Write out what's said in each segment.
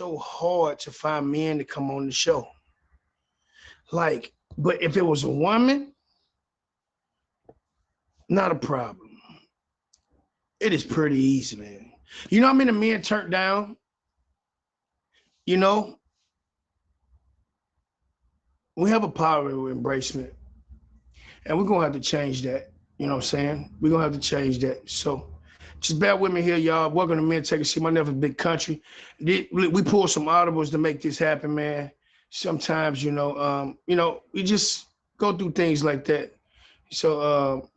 so hard to find men to come on the show. Like, but if it was a woman, not a problem. It is pretty easy, man. You know how many men turned down? You know, we have a power of embracement, and we're gonna have to change that. You know what I'm saying? We're gonna have to change that. So just bear with me here, y'all. Welcome to Men Take a Seat. My name is Big Country. We pulled some audibles to make this happen, man. Sometimes, we just go through things like that. So,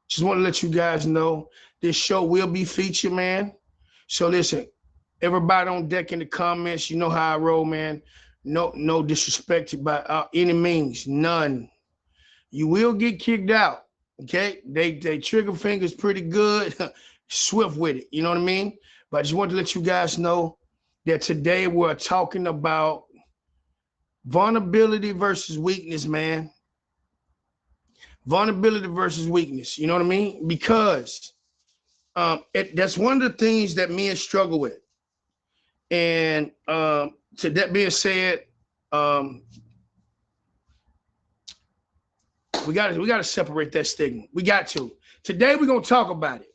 just want to let you guys know this show will be featured, man. So listen, everybody on deck in the comments, you know how I roll, man. No disrespect by any means, none. You will get kicked out, okay? They trigger fingers pretty good, swift with it, you know what I mean? But I just want to let you guys know that today we're talking about vulnerability versus weakness, man. Vulnerability versus weakness, you know what I mean? Because that's one of the things that men struggle with. And to that being said, we got to separate that stigma. We got to. Today we're gonna talk about it.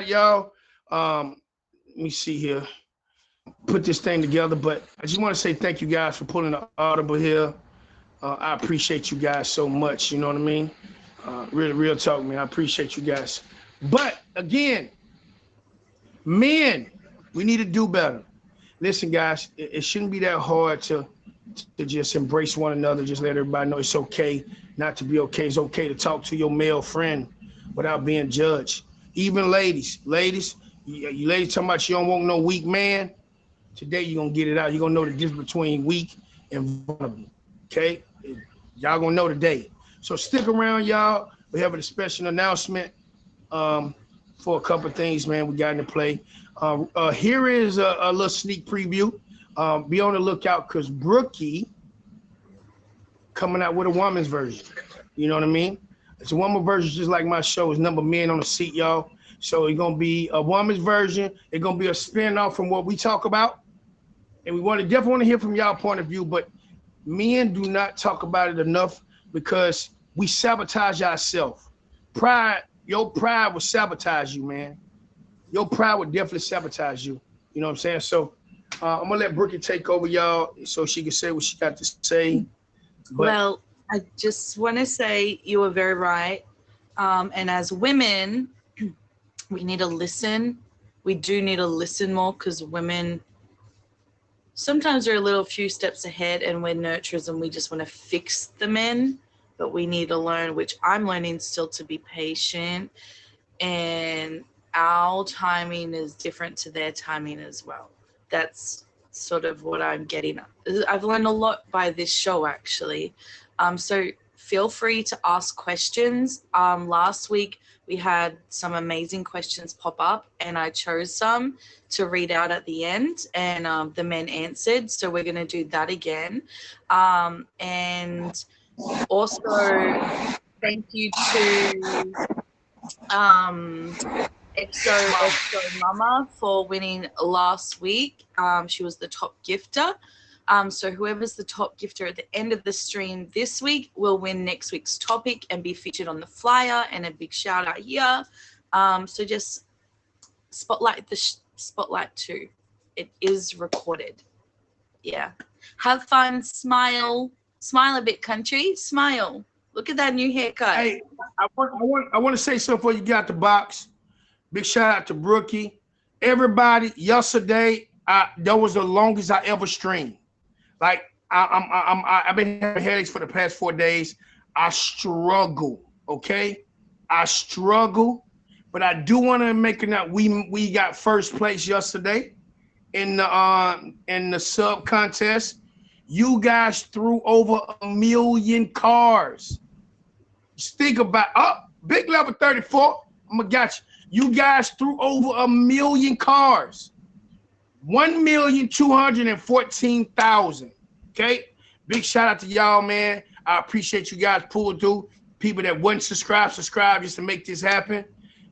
Y'all. Let me see here. Put this thing together, but I just want to say thank you guys for pulling the audible here. I appreciate you guys so much. You know what I mean? Really, real talk, man. I appreciate you guys. But again, men, we need to do better. Listen, guys, it shouldn't be that hard to just embrace one another. Just let everybody know it's okay not to be okay. It's okay to talk to your male friend without being judged. Even ladies, you ladies talking about you don't want no weak man. Today you're gonna get it out. You're gonna know the difference between weak and vulnerable. Okay? Y'all gonna know today. So stick around, y'all. We have a special announcement for a couple of things, man. We got into play. Here is a little sneak preview. Be on the lookout because Brookie coming out with a woman's version. You know what I mean? It's a woman version, just like my show is Number Men on the Seat, y'all. So it's gonna be a woman's version. It's gonna be a spin-off from what we talk about. And we definitely want to hear from y'all point of view, but men do not talk about it enough because we sabotage ourselves. Your pride will sabotage you, man. Your pride would definitely sabotage you. You know what I'm saying? So I'm gonna let Brookie take over, y'all, so she can say what she got to say. Well, I just want to say you were very right. And as women, we need to listen. We do need to listen more because women sometimes are a little few steps ahead and we're nurturers and we just want to fix the men. But we need to learn, which I'm learning still, to be patient. And our timing is different to their timing as well. That's sort of what I'm getting at. I've learned a lot by this show, actually. So feel free to ask questions. Last week, we had some amazing questions pop up, and I chose some to read out at the end, and the men answered. So we're going to do that again. And also, thank you to Exo Mama for winning last week. She was the top gifter. So whoever's the top gifter at the end of the stream this week will win next week's topic and be featured on the flyer, and a big shout out here. So just spotlight spotlight too. It is recorded. Yeah. Have fun. Smile a bit, country. Smile. Look at that new haircut. Hey, I want to say something before you get the box. Big shout out to Brookie. Everybody, yesterday, that was the longest I ever streamed. Like I've been having headaches for the past 4 days. I struggle, okay? I struggle, but I do want to make it that we got first place yesterday in the sub contest. You guys threw over 1 million cars. Just think about big level 34. I'm gonna got you. You guys threw over 1 million cars. 1,214,000. Okay, big shout out to y'all, man. I appreciate you guys pulling through. People that wouldn't subscribe just to make this happen.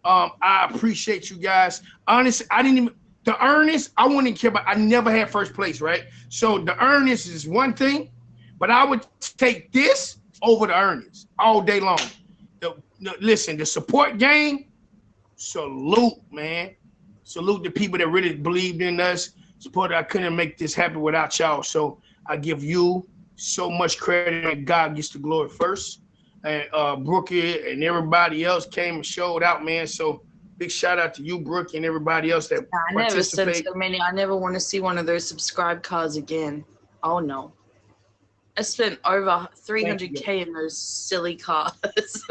I appreciate you guys. Honestly, I didn't even the earnest, I wouldn't care about. I never had first place, right? So the earnest is one thing, but I would take this over the earnest all day long. Listen, the support game, salute, man. Salute the people that really believed in us. Support. I couldn't make this happen without y'all. So I give you so much credit, and God gets the glory first. And Brookie and everybody else came and showed out, man. So big shout out to you, Brookie, and everybody else that I never sent participate. so many. I never want to see one of those subscribe cards again. Oh no. I spent over 300K in those silly cards.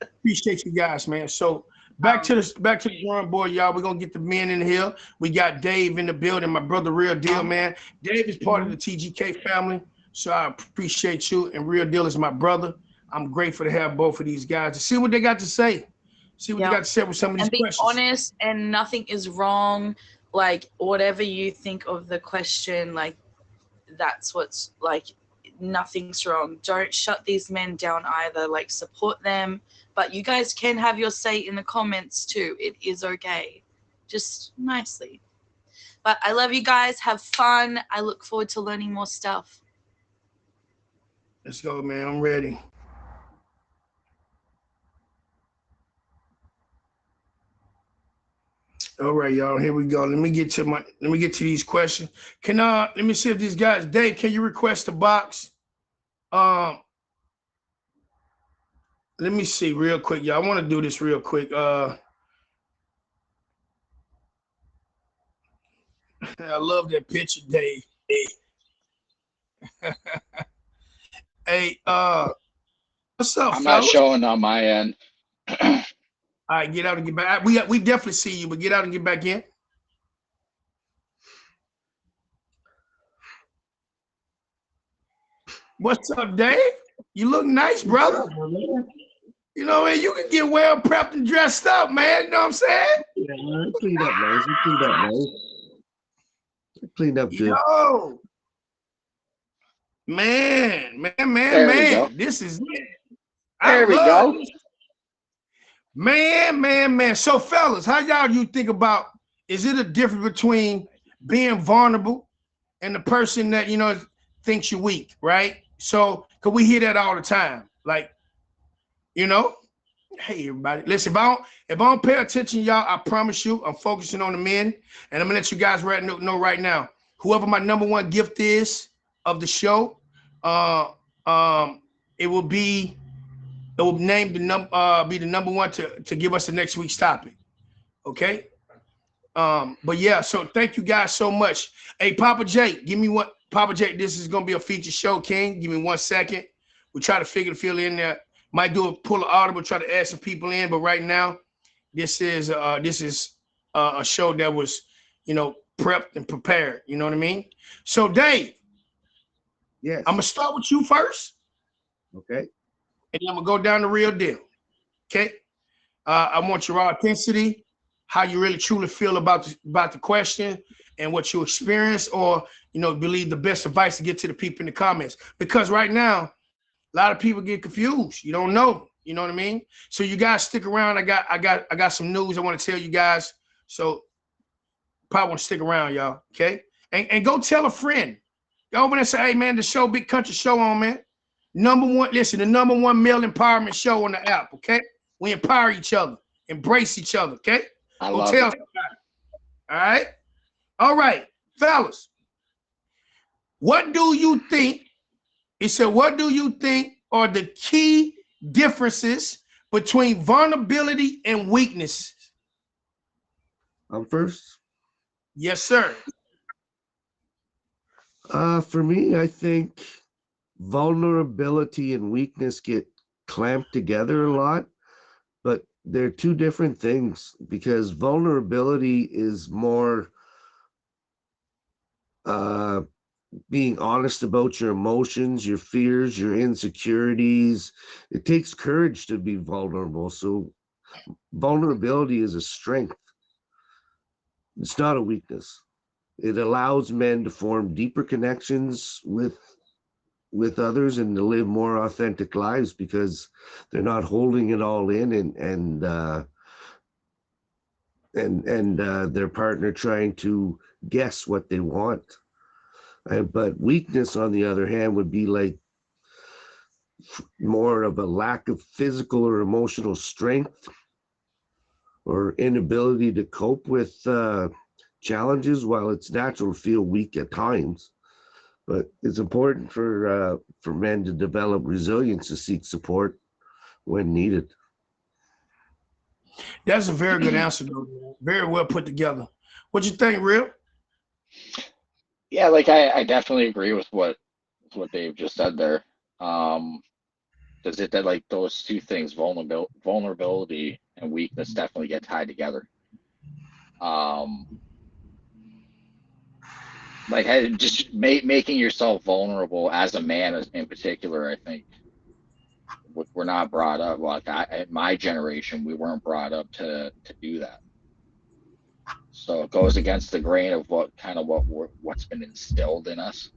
Appreciate you guys, man. So back to the drawing board, y'all. We're gonna get the men in here. We got Dave in the building, my brother, Real Deal, man. Dave is part of the TGK family, so I appreciate you. And Real Deal is my brother. I'm grateful to have both of these guys to see what they got to say. See what they got to say with some of these questions. And be honest, and nothing is wrong. Like whatever you think of the question, like that's what's like. Nothing's wrong. Don't shut these men down either. Like support them, but you guys can have your say in the comments too. It is okay, just nicely. But I love you guys. Have fun. I look forward to learning more stuff. Let's go, man. I'm ready. All right, y'all. Here we go. Let me get to these questions. Let me see if these guys, Dave, can you request a box? Let me see real quick, y'all. I want to do this real quick. I love that picture, Dave. Hey, what's up, I'm fellas? not showing on my end. All right, get out and get back. We definitely see you, but get out and get back in. What's up, Dave? You look nice, brother. You know, man, you can get well prepped and dressed up, man. You know what I'm saying? Yeah, man, cleaned up nice. You cleaned up nice. Cleaned up good. Yo, man. This is it. There we go. This. Man. So, fellas, how y'all you think about? Is it a difference between being vulnerable and the person that thinks you're weak, right? So, cause we hear that all the time. Like, hey everybody, listen. If I don't pay attention, y'all, I promise you, I'm focusing on the men, and I'm gonna let you guys know right now. Whoever my #1 gift is of the show, it will be. It will name the be the #1 to give us the next week's topic. Okay. But yeah, so thank you guys so much. Hey, Papa J, give me one. Papa J, this is gonna be a feature show, King. Give me 1 second. We try to feel in there. Might do a pull of audible, try to add some people in, but right now, this is a show that was, prepped and prepared. You know what I mean? So Dave, yes, I'm gonna start with you first. Okay. And then I'm gonna go down the Real Deal. Okay. I want your authenticity, how you really truly feel about the question and what you experience, or believe the best advice to get to the people in the comments. Because right now, a lot of people get confused. You don't know. You know what I mean? So you guys stick around. I got some news I want to tell you guys. So probably want to stick around, y'all. Okay. And go tell a friend. Go over there and say, hey man, the show, Big Country Show on, man. #1, listen, the #1 male empowerment show on the app, okay? We empower each other, embrace each other, okay? I Go love tell it. somebody. All right? All right, fellas. What do you think? He said, what do you think are the key differences between vulnerability and weakness? I'm first. Yes, sir. For me, I think vulnerability and weakness get clamped together a lot, but they're two different things, because vulnerability is more being honest about your emotions, your fears, your insecurities. It takes courage to be vulnerable. So vulnerability is a strength. It's not a weakness. It allows men to form deeper connections with others and to live more authentic lives, because they're not holding it all in and and their partner trying to guess what they want. But weakness, on the other hand, would be like more of a lack of physical or emotional strength or inability to cope with challenges. While it's natural to feel weak at times, but it's important for men to develop resilience to seek support when needed. That's a very good answer, though. Very well put together. What you think, Real? Yeah, like I definitely agree with what Dave just said there. Um, does it that like those two things, vulnerability and weakness, definitely get tied together. Um, like just making yourself vulnerable as a man, in particular, I think we're not brought up like in my generation, we weren't brought up to do that. So it goes against the grain of what's been instilled in us.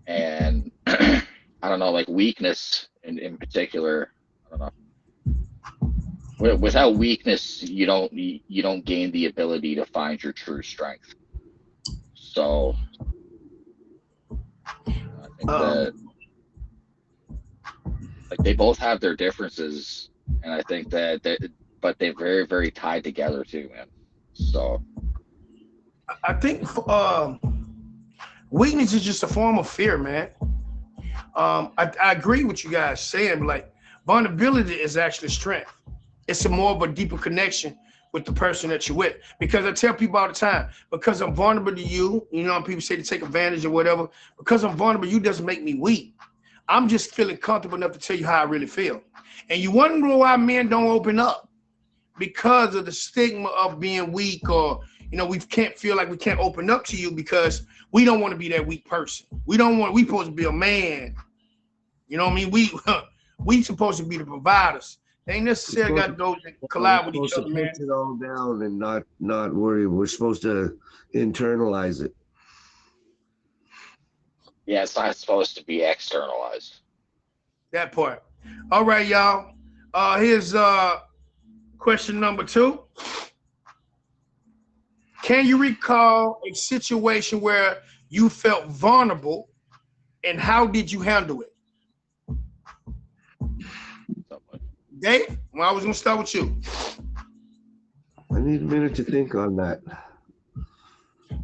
And I don't know, like weakness in particular, I don't know. Without weakness, you don't gain the ability to find your true strength. So I think that like they both have their differences, and I think but they're very, very tied together too, man. So I think weakness is just a form of fear, man. I agree with you guys saying, like, vulnerability is actually strength. It's a more of a deeper connection with the person that you're with. Because I tell people all the time, because I'm vulnerable to you, you know, people say to take advantage or whatever, because I'm vulnerable, you doesn't make me weak. I'm just feeling comfortable enough to tell you how I really feel. And you wonder why men don't open up because of the stigma of being weak, or, you know, we can't feel like we can't open up to you because we don't want to be that weak person. We supposed to be a man. You know what I mean? We supposed to be the providers. They ain't necessarily got those that collide with each other, man. Put it all down and not worry. We're supposed to internalize it. yeah, it's not supposed to be externalized. That part. All right, y'all. Here's question number 2. Can you recall a situation where you felt vulnerable, and how did you handle it? Dave, well, I was gonna start with you. I need a minute to think on that.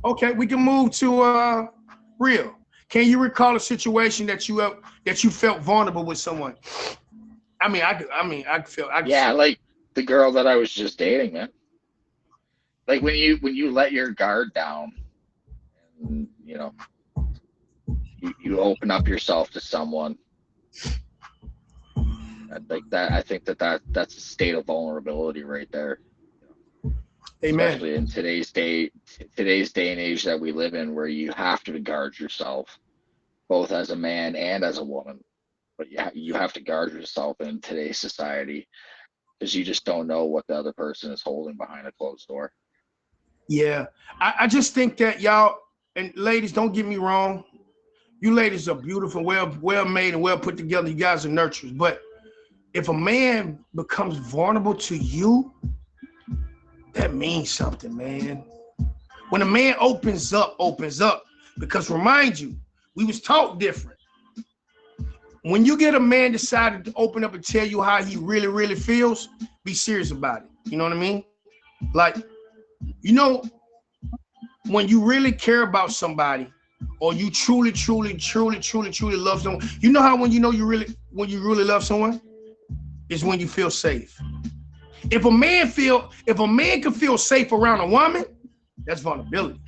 Okay, we can move to Real. Can you recall a situation that you felt vulnerable with someone? I feel. Yeah, like the girl that I was just dating, man. Like when you let your guard down, and you open up yourself to someone. Like that, I think that's a state of vulnerability right there. Amen. Especially in today's day and age that we live in, where you have to guard yourself, both as a man and as a woman. But you have to guard yourself in today's society because you just don't know what the other person is holding behind a closed door. Yeah, I just think that y'all, and ladies, don't get me wrong. You ladies are beautiful, well made, and well put together. You guys are nurturers. But if a man becomes vulnerable to you, that means something, man. When a man opens up, because remind you, we was taught different. When you get a man decided to open up and tell you how he really, really feels, be serious about it. You know what I mean? Like, you know, when you really care about somebody, or you truly, truly, truly, truly, truly love someone, you know how when you really love someone is when you feel safe. If a man can feel safe around a woman, that's vulnerability.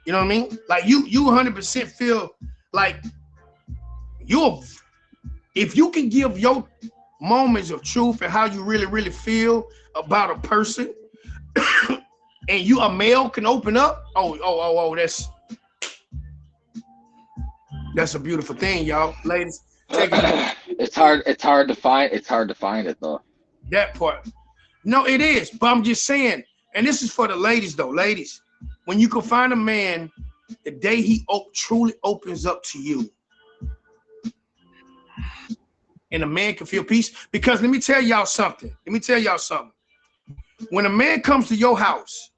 You know what I mean? Like you 100% feel like if you can give your moments of truth and how you really, really feel about a person, and a male can open up, that's a beautiful thing, y'all. Ladies, take it. It's hard to find it though. That part. No, it is. But I'm just saying, and this is for the ladies though. Ladies, when you can find a man, the day he truly opens up to you, and a man can feel peace. Because let me tell y'all something. When a man comes to your house,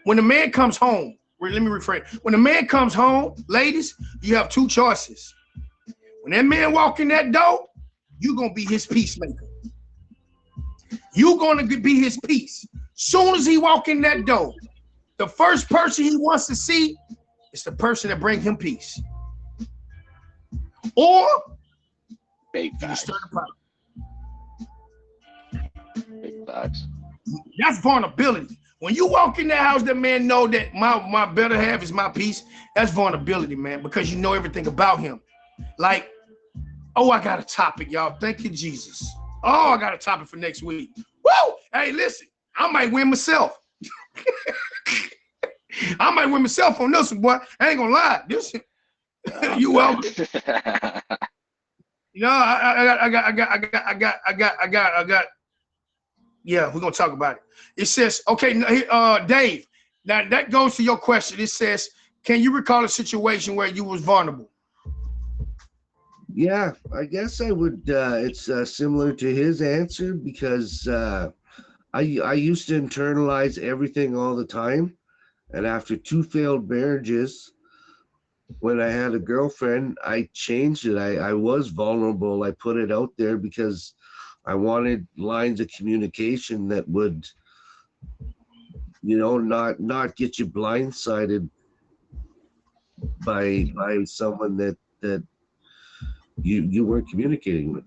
when a man comes home, let me rephrase. When a man comes home, ladies, you have two choices. When that man walk in that door, you're going to be his peacemaker. You're going to be his peace. Soon as he walk in that door, the first person he wants to see is the person that brings him peace. Or Big you facts. stir the pot. Big facts. That's vulnerability. When you walk in that house, that man know that my better half is my peace. That's vulnerability, man, because you know everything about him. Like, oh, I got a topic, y'all. Thank you, Jesus. Oh, I got a topic for next week. Woo! Hey, listen, I might win myself. I might win myself on this one, boy. I ain't gonna lie. This, you welcome. You know, I got. Yeah, we're gonna talk about it. It says, okay, Dave. Now that goes to your question. It says, can you recall a situation where you was vulnerable? Yeah, I guess I would. It's similar to his answer because I used to internalize everything all the time, and after 2 failed marriages, when I had a girlfriend, I changed it. I was vulnerable. I put it out there because I wanted lines of communication that would, not get you blindsided by someone that you weren't communicating with.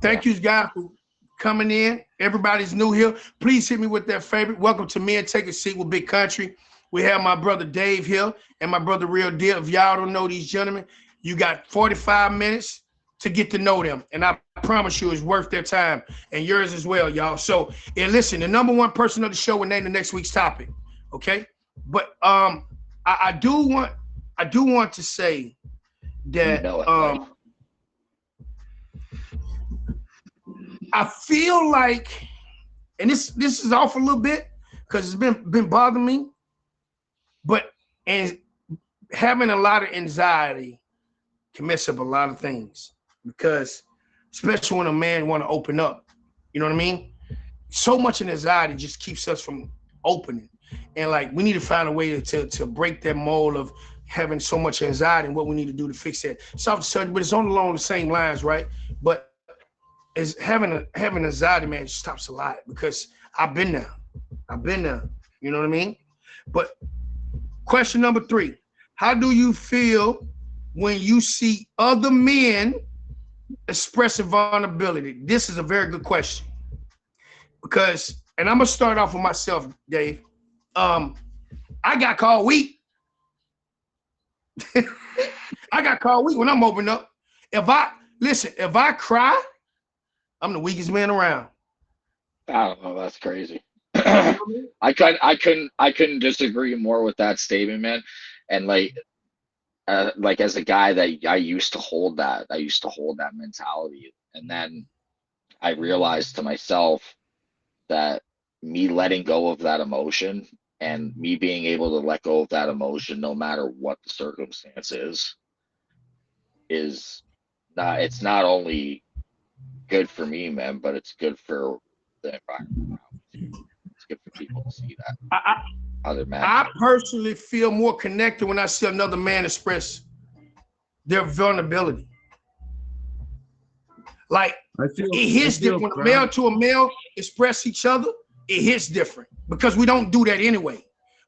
Thank you, guys, for coming in. Everybody's new here. Please hit me with that favorite. Welcome to Men Take a Seat with Big Country. We have my brother Dave here and my brother Real Deal. If y'all don't know these gentlemen, you got 45 minutes to get to know them. And I promise you it's worth their time and yours as well, y'all. So, and listen, the #1 person of the show will name the next week's topic. Okay. But I do want to say that I feel like, and this is off a little bit because it's been bothering me, but and having a lot of anxiety can mess up a lot of things, because especially when a man want to open up, you know what I mean? So much anxiety just keeps us from opening, and like we need to find a way to break that mold of having so much anxiety and what we need to do to fix that. It's off the subject, but it's on along the same lines, right? But is having anxiety, man, stops a lot, because I've been there. You know what I mean? But question number 3, how do you feel when you see other men expressing vulnerability? This is a very good question, because, and I'm gonna start off with myself, Dave. I got called weak. I got called weak when I'm opening up. If I cry, I'm the weakest man around. I don't know. That's crazy. I couldn't disagree more with that statement, man. And like as a guy that I used to hold that mentality, and then I realized to myself that me letting go of that emotion and me being able to let go of that emotion, no matter what the circumstance is not. It's not only good for me, man, but it's good for the environment around me too. It's good for people to see that. Other men. I personally feel more connected when I see another man express their vulnerability. Like it hits different when a male to a male express each other. It hits different because we don't do that anyway.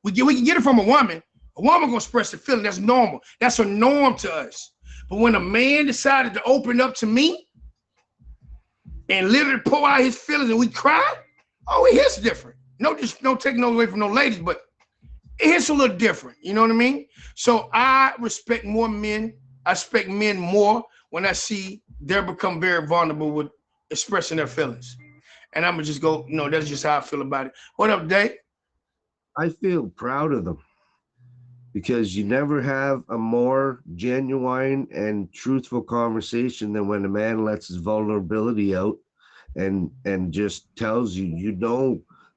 We can get it from a woman. A woman gonna express the feeling. That's normal. That's a norm to us. But when a man decided to open up to me and literally pour out his feelings and we cry, oh, it hits different. No, just don't take no away from no ladies, but it hits a little different. You know what I mean? So I respect more men. I respect men more when I see they become very vulnerable with expressing their feelings. And I'm gonna just go, that's just how I feel about it. What up, Dave? I feel proud of them, because you never have a more genuine and truthful conversation than when a man lets his vulnerability out and just tells you,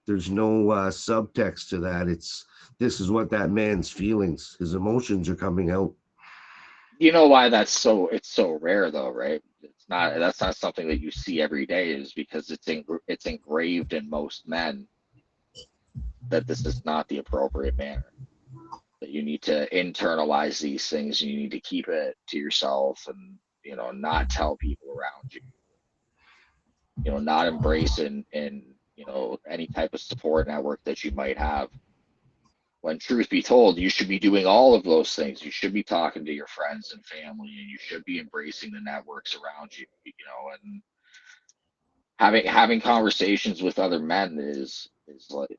there's no subtext to that. This is what that man's feelings, his emotions are coming out. You know why it's so rare though, right? That's not something that you see every day, is because it's engraved in most men that this is not the appropriate manner. That you need to internalize these things, and you need to keep it to yourself, and not tell people around you. Not embrace and any type of support network that you might have. When truth be told, you should be doing all of those things. You should be talking to your friends and family, and you should be embracing the networks around you, and having conversations with other men is like,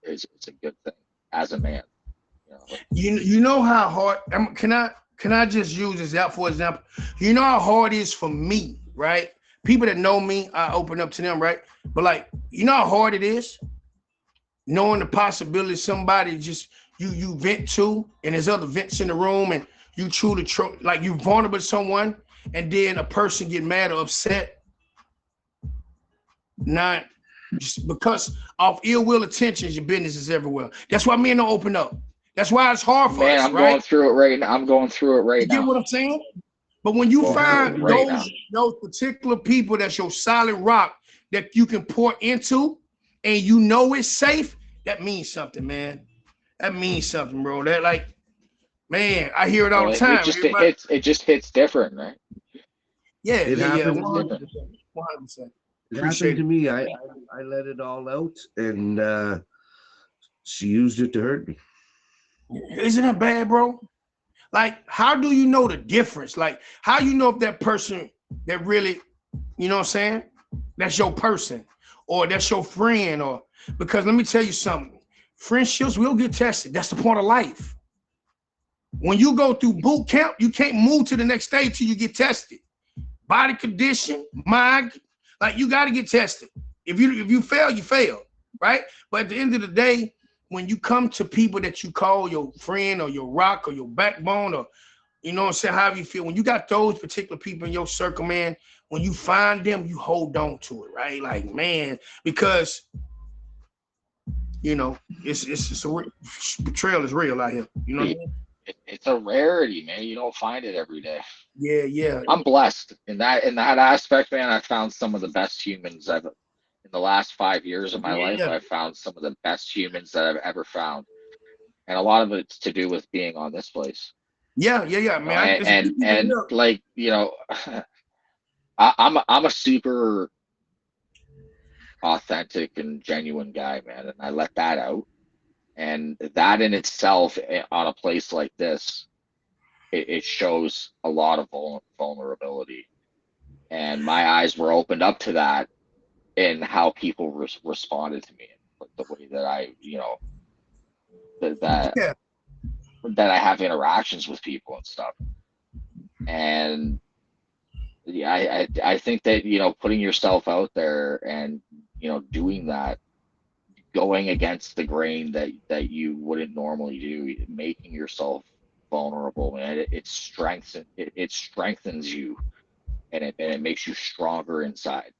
it's a good thing as a man. You know how hard, can I just use this out for example? You know how hard it is for me, right? People that know me, I open up to them, right? But like, you know how hard it is knowing the possibility somebody just you vent to, and there's other vents in the room, and you truly like you vulnerable to someone, and then a person get mad or upset, not just because of ill will intentions. Your business is everywhere. That's why men don't open up. That's why it's hard for Man, us, I'm right? going through it right now. I'm going through it right You get now. what I'm saying? But when you Going through find it right now. those particular people that's your solid rock that you can pour into, and you know it's safe, that means something, man. That means something, bro. That like, man, I hear it all Well, the time. it just hits different, right? Yeah, It yeah, happened. 100%. It Appreciate happened to me. I let it all out, and she used it to hurt me. Isn't that bad, bro? Like, how do you know the difference? Like, how you know if that person that really, you know what I'm saying? That's your person, or that's your friend, or because let me tell you something. Friendships will get tested. That's the point of life. When you go through boot camp, you can't move to the next stage till you get tested. Body condition, mind, like you got to get tested. If you fail, you fail, right? But at the end of the day, when you come to people that you call your friend or your rock or your backbone, or you know what I'm saying, however you feel, when you got those particular people in your circle, man, when you find them, you hold on to it, right? Like, man, because it's a betrayal is real out here. You know what I mean? It's a rarity, man. You don't find it every day. Yeah, yeah. I'm blessed in that aspect, man. I found some of the best humans in the last 5 years of my life. Yeah. I've found some of the best humans that I've ever found, and a lot of it's to do with being on this place. Yeah, man. And like I'm a super authentic and genuine guy, man, and I let that out. And that in itself, on a place like this, it shows a lot of vulnerability. And my eyes were opened up to that in how people responded to me, the way that that Yeah. that I have interactions with people and stuff. And yeah, I think that putting yourself out there and doing that, going against the grain that you wouldn't normally do, making yourself vulnerable, man, it strengthens you, and it makes you stronger inside.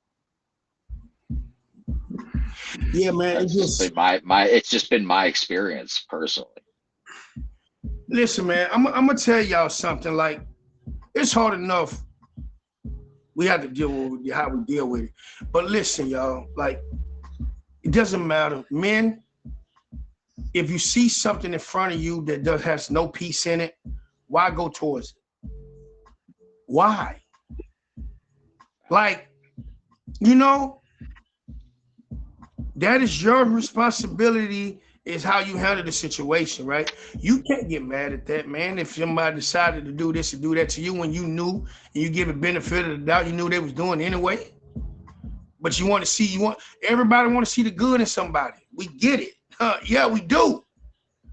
Yeah, man. That's just been it's just been my experience personally. Listen, man, I'm gonna tell y'all something. Like, it's hard enough. We have to deal with how we deal with it. But listen, y'all, like, it doesn't matter. Men, if you see something in front of you that has no peace in it, why go towards it? Why? Like, that is your responsibility, is how you handle the situation, right? You can't get mad at that, man. If somebody decided to do this and do that to you when you knew, and you give it benefit of the doubt, you knew they was doing anyway. But everybody want to see the good in somebody. We get it. Yeah, we do.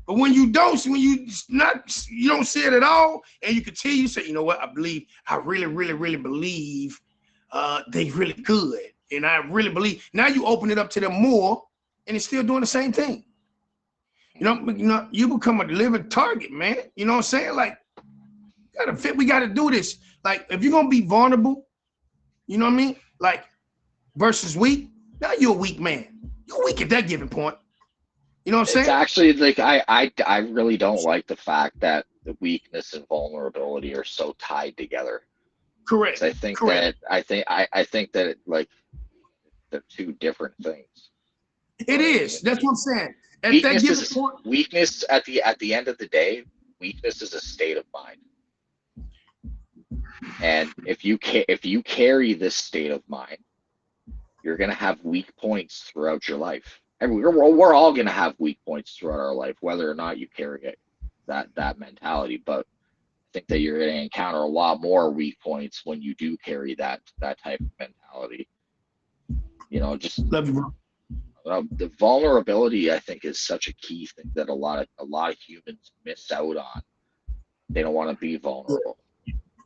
But when you don't see it at all, and you continue to say, you know what, I really, really, really believe they really good. And I really believe, now you open it up to them more, and it's still doing the same thing. You become a living target, man. You know what I'm saying? Like, we gotta do this. Like, if you're gonna be vulnerable, you know what I mean? Like, versus weak, now you're a weak man. You're weak at that given point. You know what I'm saying? It's actually like I really don't like the fact that the weakness and vulnerability are so tied together. Correct. I think Correct. that I think that like they're two different things. It is. That's what I'm saying. At that Weakness given is point, weakness at the end of the day. Weakness is a state of mind, and if you carry this state of mind, you're gonna have weak points throughout your life. And we're all gonna have weak points throughout our life, whether or not you carry it, that mentality. But I think that you're gonna encounter a lot more weak points when you do carry that type of mentality. You know, just love you, bro. the vulnerability, I think, is such a key thing that a lot of humans miss out on. They don't want to be vulnerable.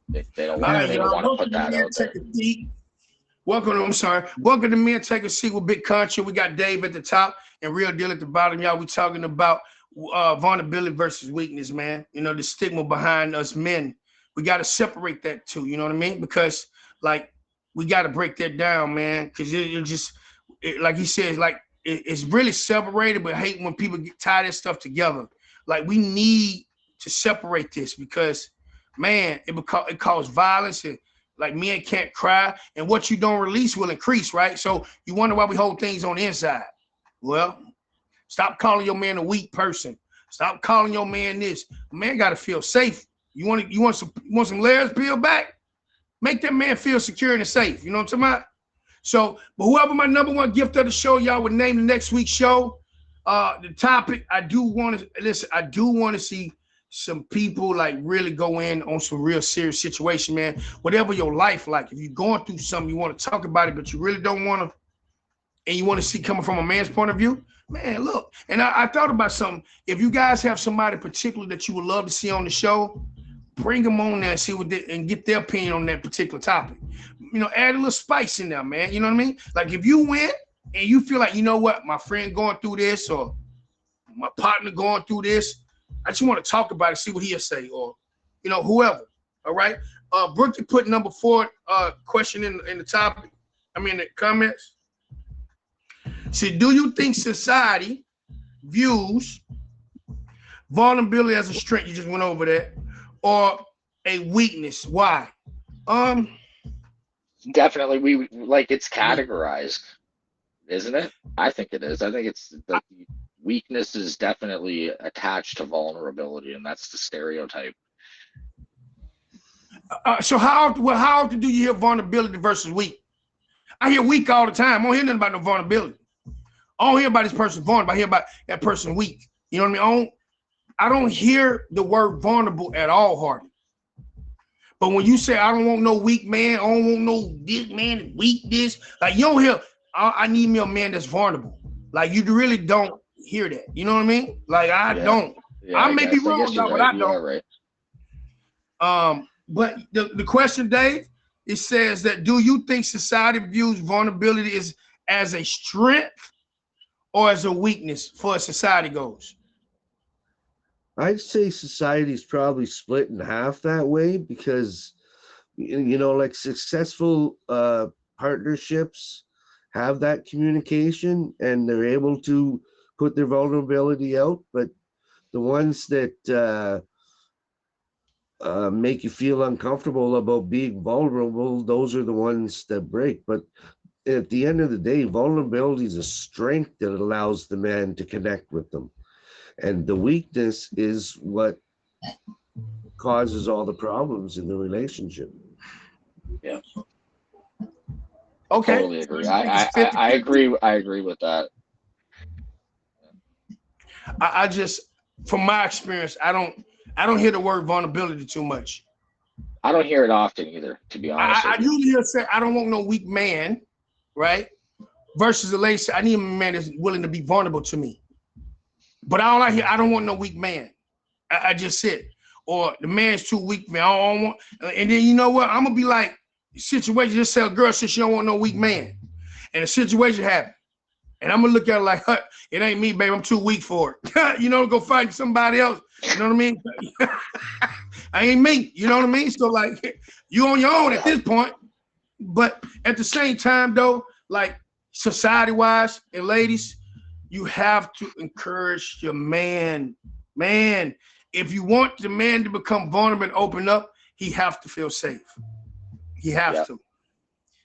They don't All want right, they don't y'all. want to Welcome put to that Men out Take there. a Seat. Welcome to Men Take a Seat with Big Country. We got Dave at the top and Real Deal at the bottom, y'all. We talking about vulnerability versus weakness, man. You know, the stigma behind us men. We got to separate that too. You know what I mean? Because like we got to break that down, man. Because like he says, like it's really separated. But I hate when people tie this stuff together. Like we need to separate this because, man, it causes violence and like men can't cry, and what you don't release will increase, right? So you wonder why we hold things on the inside. Well, stop calling your man a weak person. Stop calling your man this. A man got to feel safe. You want some layers peeled back? Make that man feel secure and safe. You know what I'm talking about? So, but whoever my number one gift of the show, y'all would name the next week's show. The topic, I do want to see some people like really go in on some real serious situation, man. Whatever your life like, if you're going through something, you want to talk about it, but you really don't want to, and you want to see coming from a man's point of view, man, look. And I thought about something. If you guys have somebody particular that you would love to see on the show, bring them on there and see and get their opinion on that particular topic. You know, add a little spice in there, man. You know what I mean? Like if you win and you feel like, you know what, my friend going through this or my partner going through this, I just want to talk about it, see what he'll say, or you know, whoever. All right. Brooke, you put number 4 question in the topic. I mean the comments. See, do you think society views vulnerability as a strength? You just went over that, or a weakness? Why? Definitely, we like it's categorized, isn't it? I think it is. I think it's the weakness is definitely attached to vulnerability, and that's the stereotype. So how often do you hear vulnerability versus weak? I hear weak all the time. I don't hear nothing about no vulnerability. I don't hear about this person vulnerable. I hear about that person weak. You know what I mean? I don't hear the word vulnerable at all, Hardy. But when you say I don't want no weak man, I don't want no this man weak this, like you don't hear. I need me a man that's vulnerable. Like you really don't hear that. You know what I mean? Like I don't. Yeah, I may be I wrong, guess you're but right. I You are don't. right. But the question, Dave, it says that do you think society views vulnerability as a strength or as a weakness for as society goes? I'd say society's probably split in half that way because, you know, like successful partnerships have that communication and they're able to put their vulnerability out. But the ones that make you feel uncomfortable about being vulnerable, those are the ones that break. But at the end of the day, vulnerability is a strength that allows the man to connect with them. And the weakness is what causes all the problems in the relationship. Yeah. Okay. Totally agree. I agree. I agree with that. I just, from my experience, I don't hear the word vulnerability too much. I don't hear it often either, to be honest. I usually hear say I don't want no weak man, right? Versus the lady say I need a man that's willing to be vulnerable to me. But all I hear, I don't want no weak man. I just said, or the man's too weak, man. I don't want. And then you know what? I'm gonna be like, situation. Just say a girl says she don't want no weak man, and the situation happened. And I'm gonna look at it like, it ain't me, babe. I'm too weak for it. You know, go find somebody else. You know what I mean? I ain't me. You know what I mean? So like, you on your own at this point. But at the same time, though, like society-wise and ladies, you have to encourage your man. Man, if you want the man to become vulnerable and open up, he have to feel safe. He has Yeah. to.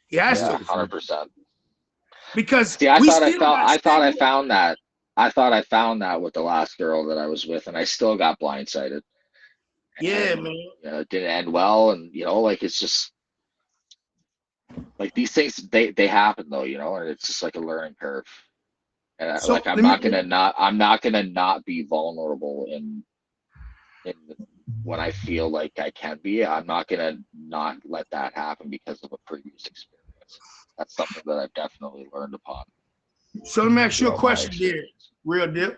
He has Yeah, to. 100%. Because See, I we thought I still found got I thought I stable. found that. I thought I found that with the last girl that I was with, and I still got blindsided. Yeah, And man. it didn't end well. And like it's just like these things they happen though, and it's just like a learning curve. And like So let me. I'm not gonna not be vulnerable in when I feel like I can be. I'm not gonna not let that happen because of a previous experience. That's something that I've definitely learned upon So let me ask you a throughout my question, there, experience. real deal.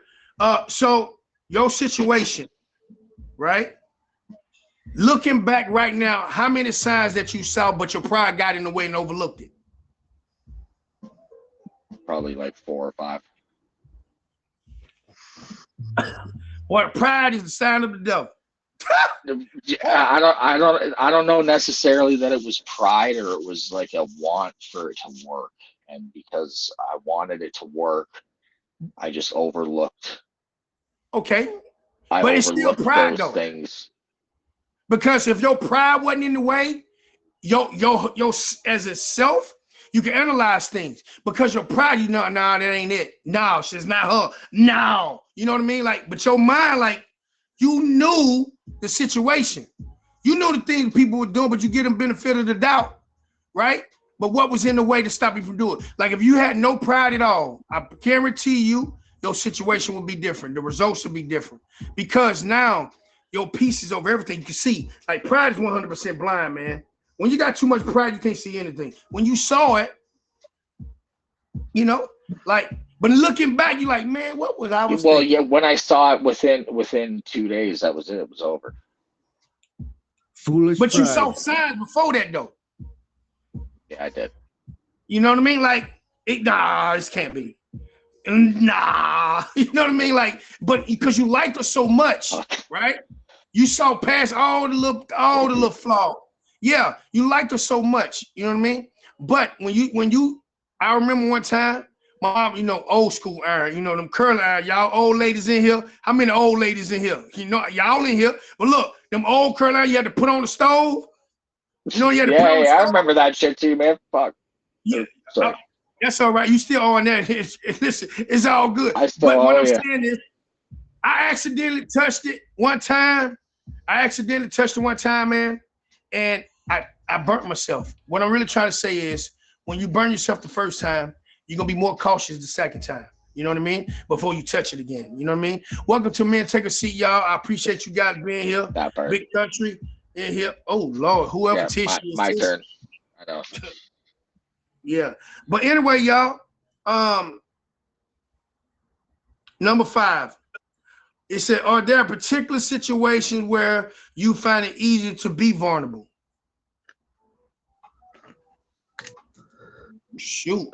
So your situation, right? Looking back right now, how many signs that you saw, but your pride got in the way and overlooked it? Probably like 4 or 5. Or pride is the sign of the devil. I don't know necessarily that it was pride or it was like a want for it to work. And because I wanted it to work, I just overlooked. Okay, I but it's still overlooked pride those though, things. because if your pride wasn't in the way, your as itself, you can analyze things. Because your pride, nah, that ain't it. No, she's not her. No, you know what I mean? Like, but your mind, like, you knew the situation. You knew the things people were doing, but you get them benefit of the doubt, right? But what was in the way to stop you from doing it? Like, if you had no pride at all, I guarantee you, your situation would be different. The results would be different. Because now your piece is over everything. You can see, like, pride is 100% blind, man. When you got too much pride, you can't see anything. When you saw it, like, but looking back, you're like, man, what was I was Well, thinking? yeah, when I saw it within 2 days, that was it. It was over. Foolish But you pride. saw signs before that, though. Yeah, I did. You know what I mean? Like, nah, this can't be. Nah, you know what I mean? Like, but because you liked her so much, right? You saw past all the little flaws. Yeah, you liked her so much. You know what I mean? But I remember one time, my mom, old school iron, them curling iron, y'all old ladies in here. How many old ladies in here? Y'all in here. But look, them old curling iron you had to put on the stove. You had to put on the Yeah, I stove. remember that shit too, man. Fuck. Yeah, Sorry. that's all right. You still on that. Listen, it's all good. I still But what owe I'm you. saying is, I accidentally touched it one time. Man, and I burnt myself. What I'm really trying to say is, when you burn yourself the first time, you're gonna be more cautious the second time. You know what I mean? Before you touch it again. You know what I mean? Welcome to Men Take a Seat, y'all. I appreciate you guys being here. That part. Big country in here. Oh Lord, whoever Yeah, Tishy is. my turn. I know. Yeah. But anyway, y'all, number 5. It said, are there particular situations where you find it easier to be vulnerable? Shoot.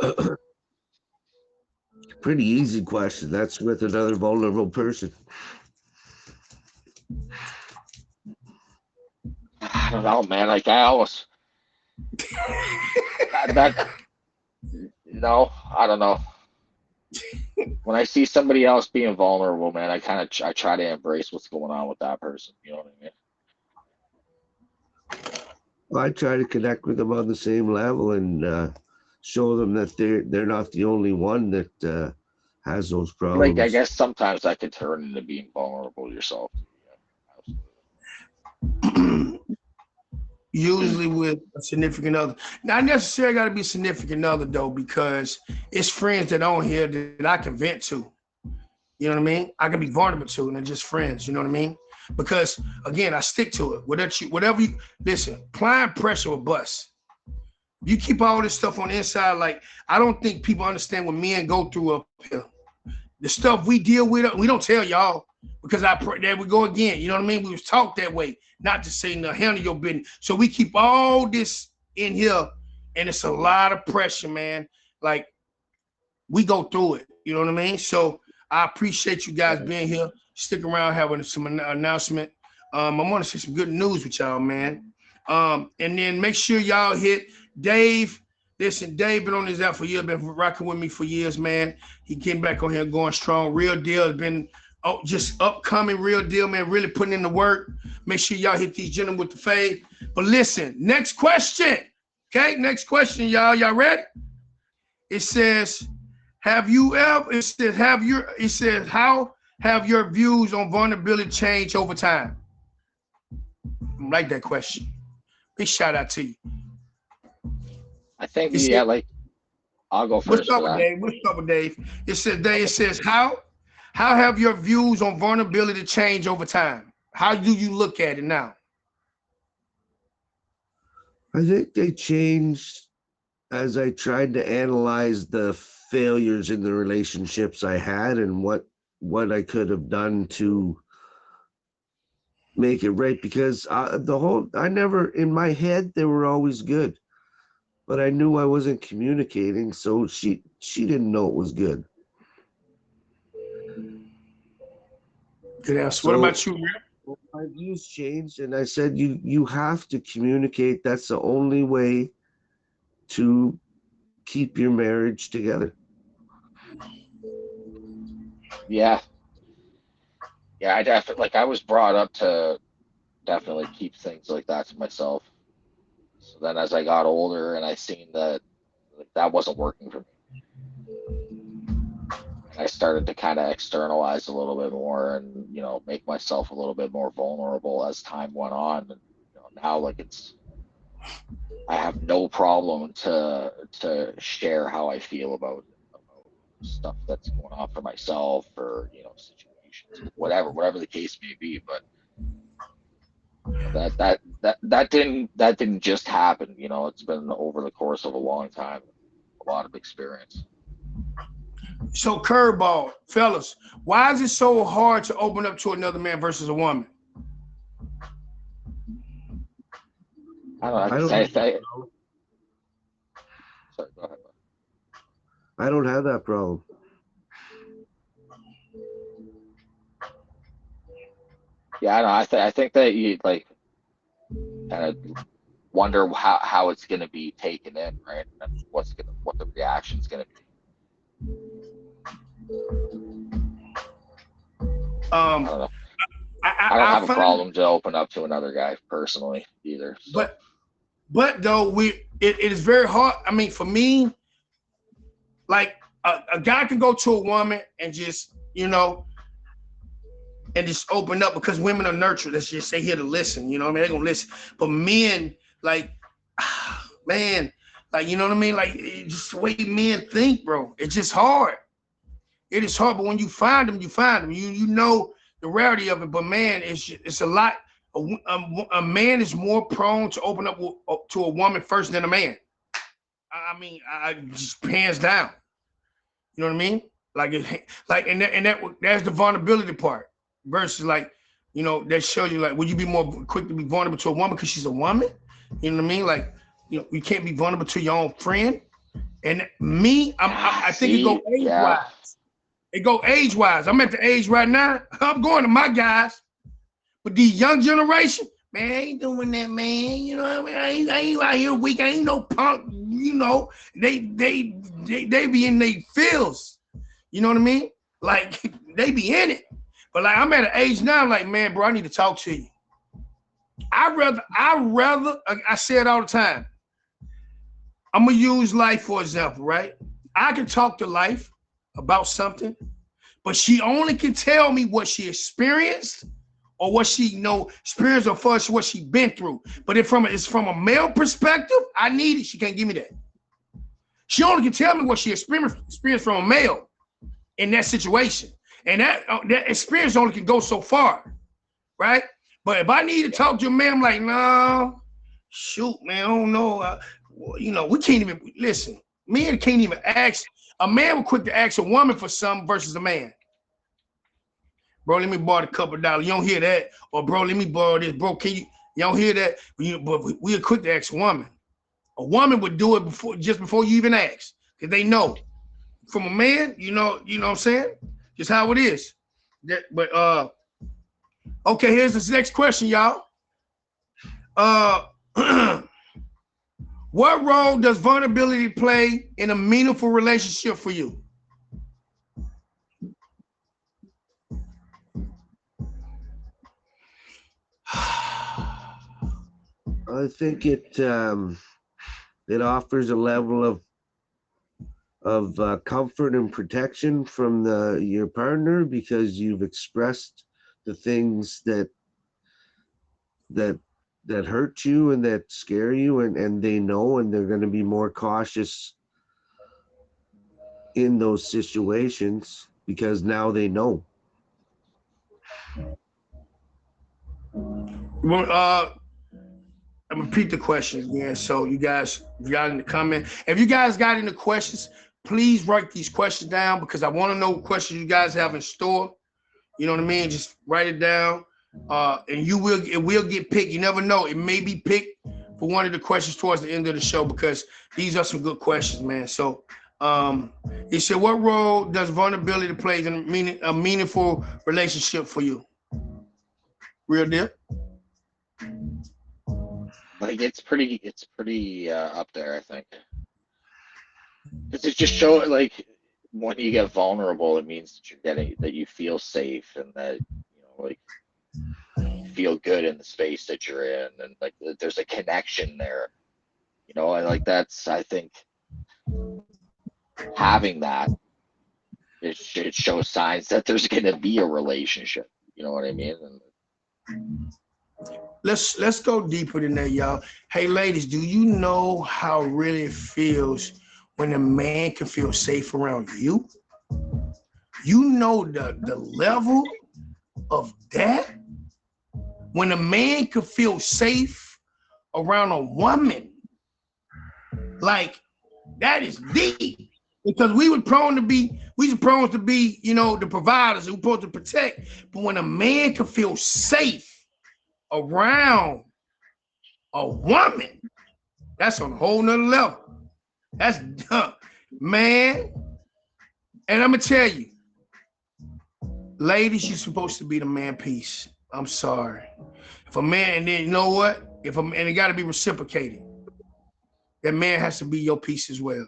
Pretty easy question. That's with another vulnerable person. I don't know, man. Like I always that no, I don't know. When I see somebody else being vulnerable, man, I try to embrace what's going on with that person. You know what I mean? I try to connect with them on the same level and show them that they're not the only one that has those Like I problems. guess sometimes that could turn into being vulnerable yourself. Usually with a significant other. Not necessarily got to be a significant other, though, because it's friends that on here that I can vent to. You know what I mean? I can be vulnerable to, and they're just friends. You know what I mean? Because again, I stick to it. Whatever you listen, applying pressure will bust. You keep all this stuff on the inside. Like, I don't think people understand what men go through up here. The stuff we deal with, we don't tell y'all, because there we go again. You know what I mean? We was taught that way, not to say, no, handle your business. So we keep all this in here, and it's a lot of pressure, man. Like, we go through it. You know what I mean? So I appreciate you guys being here. Stick around, having some announcement. I want to share some good news with y'all, man. And then make sure y'all hit Dave. Listen, Dave been on his app for years, been rocking with me for years, man. He came back on here going strong. Real deal has been just upcoming, real deal, man. Really putting in the work. Make sure y'all hit these gentlemen with the fade. But listen, next question. Okay, next question, y'all. Y'all ready? It says, have you ever, it says, how have your views on vulnerability changed over time? I like that question. Big shout out to you. I think, It yeah, said, like, I'll go what's first up for with that. Dave? What's up with Dave? It says, how have your views on vulnerability changed over time? How do you look at it now? I think they changed as I tried to analyze the failures in the relationships I had and what I could have done to make it right. Because I never, in my head, they were always good, but I knew I wasn't communicating, so she didn't know it was good. Good answer. So, What about you, Rick? my views changed, and I said you have to communicate. That's the only way to keep your marriage together. Yeah. Yeah, I definitely, like, I was brought up to definitely keep things like that to myself. So then as I got older and I seen that like, that wasn't working for me, and I started to kind of externalize a little bit more and, you know, make myself a little bit more vulnerable as time went on. And, you know, now like I have no problem to share how I feel about stuff that's going on for myself, or, you know, situations, whatever the case may be. But you know, that didn't just happen. You know, it's been over the course of a long time, a lot of experience. So curveball, fellas, why is it so hard to open up to another man versus a woman? I don't know. I don't I, have that I, problem. sorry, go ahead. I don't have that problem. Yeah, I know. I think that you like kind of wonder how it's going to be taken in, right? And what the reaction's going to be. I Um, don't know. I, I don't I have a find, problem to open up to another guy personally either. So but though it is very hard. I mean, for me, like a guy can go to a woman and just, you know, and just open up, because women are nurtured. Let's just say here to listen. You know what I mean? They're gonna listen. But men, like, man, like, you know what I mean? Like, it's just the way men think, bro. It's just hard. It is hard. But when you find them, you find them. You know the rarity of it. But man, it's a lot. A man is more prone to open up to a woman first than a man. I mean, I just hands down. You know what I mean? Like, that's the vulnerability part versus, like, you know, that shows you, like, would you be more quick to be vulnerable to a woman because she's a woman? You know what I mean? Like, you know, you can't be vulnerable to your own friend. And me, I think it go see, age yeah, wise. It go age wise. I'm at the age right now. I'm going to my guys, but the young generation, man, I ain't doing that, man. You know what I mean? I ain't out here weak. I ain't no punk. You know, they be in their fields. You know what I mean? Like, they be in it. But like, I'm at an age now, like, man, bro, I need to talk to you. I say it all the time. I'm gonna use life for example, right? I can talk to life about something, but she only can tell me what she experienced or what she experienced, or first what she been through. But if it's from a male perspective, I need it. She can't give me that. She only can tell me what she experienced from a male in that situation, and that experience only can go so far, right? But if I need to talk to a man, I'm like, no, shoot, man, I don't know. You know, we can't even listen. Men can't even ask. A man will quick to ask a woman for something versus a man. Bro, let me borrow a couple of dollars. You don't hear that? Or bro, let me borrow this. Bro, can you? You don't hear that? But we are quick to ask a woman. A woman would do it just before you even ask, because they know. From a man, you know what I'm saying? Just how it is. Okay, here's this next question, y'all. What role does vulnerability play in a meaningful relationship for you? I think It offers a level of comfort and protection from your partner because you've expressed the things that hurt you and that scare you, and they know, and they're going to be more cautious in those situations because now they know. Well, I'm gonna repeat the questions again. So you guys, if you got in the comment, if you guys got any questions, please write these questions down because I want to know what questions you guys have in store. You know what I mean? Just write it down. And it will get picked. You never know. It may be picked for one of the questions towards the end of the show because these are some good questions, man. So he said, what role does vulnerability play in a meaningful relationship for you? Real deal? Like it's pretty up there, I think. Because it just show like when you get vulnerable, it means that you feel safe and that like you feel good in the space that you're in, and like there's a connection there, and like that's, I think, having that, it shows signs that there's going to be a relationship. You know what I mean? And let's go deeper than that, y'all. Hey, ladies, do you know how really it feels when a man can feel safe around you? You know the level of that? When a man can feel safe around a woman, like that is deep. Because we were supposed to be, the providers, we were supposed to protect. But when a man can feel safe around a woman, that's on a whole nother level. That's dumb, man. And I'm gonna tell you, ladies, you're supposed to be the man piece. I'm sorry. If a man, and then you know what? And it got to be reciprocated. That man has to be your piece as well.